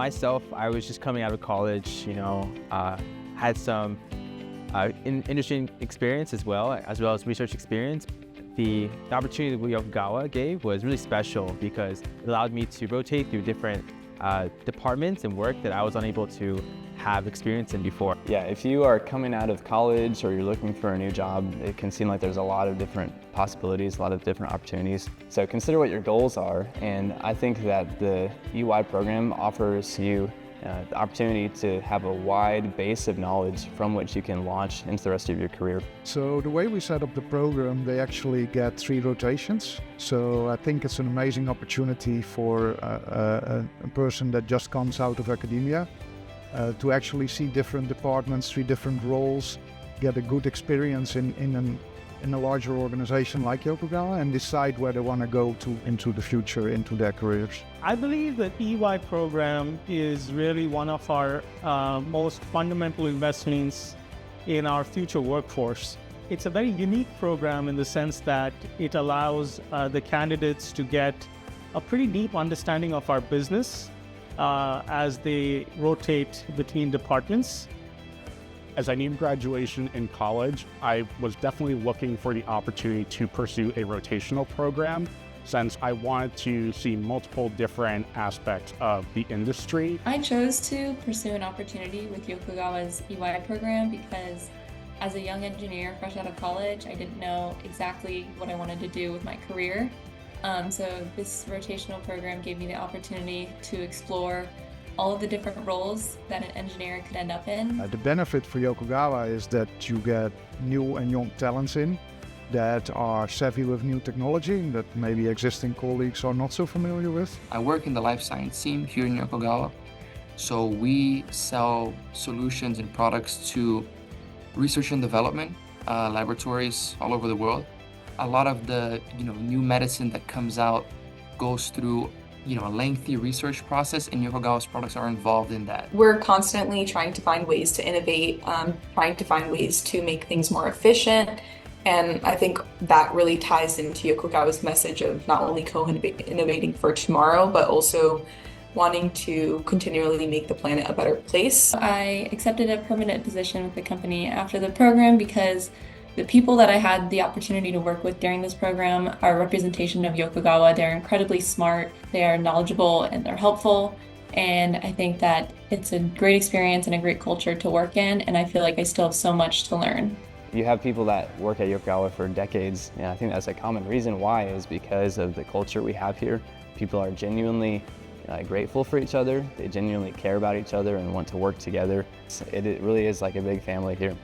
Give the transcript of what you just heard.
myself, I was just coming out of college, had some industry experience as well as research experience. The opportunity that Yokogawa gave was really special because it allowed me to rotate through different departments and work that I was unable to have experience in before. Yeah, if you are coming out of college or you're looking for a new job, it can seem like there's a lot of different possibilities, a lot of different opportunities. So consider what your goals are, and I think that the EY program offers you the opportunity to have a wide base of knowledge from which you can launch into the rest of your career. So the way we set up the program, they actually get 3 rotations. So I think it's an amazing opportunity for a person that just comes out of academia to actually see different departments, 3 different roles, get a good experience in a larger organization like Yokogawa and decide where they want to go into the future, into their careers. I believe that EY program is really one of our most fundamental investments in our future workforce. It's a very unique program in the sense that it allows the candidates to get a pretty deep understanding of our business as they rotate between departments. As I neared graduation in college, I was definitely looking for the opportunity to pursue a rotational program since I wanted to see multiple different aspects of the industry. I chose to pursue an opportunity with Yokogawa's EY program because as a young engineer fresh out of college, I didn't know exactly what I wanted to do with my career. So this rotational program gave me the opportunity to explore all of the different roles that an engineer could end up in. The benefit for Yokogawa is that you get new and young talents in that are savvy with new technology that maybe existing colleagues are not so familiar with. I work in the life science team here in Yokogawa. So we sell solutions and products to research and development laboratories all over the world. A lot of the new medicine that comes out goes through a lengthy research process, and Yokogawa's products are involved in that. We're constantly trying to find ways to innovate, trying to find ways to make things more efficient. And I think that really ties into Yokogawa's message of not only co-innovating for tomorrow, but also wanting to continually make the planet a better place. I accepted a permanent position with the company after the program because the people that I had the opportunity to work with during this program are a representation of Yokogawa. They're incredibly smart, they are knowledgeable, and they're helpful. And I think that it's a great experience and a great culture to work in, and I feel like I still have so much to learn. You have people that work at Yokogawa for decades, and I think that's a common reason why is because of the culture we have here. People are genuinely grateful for each other, they genuinely care about each other and want to work together. It really is like a big family here.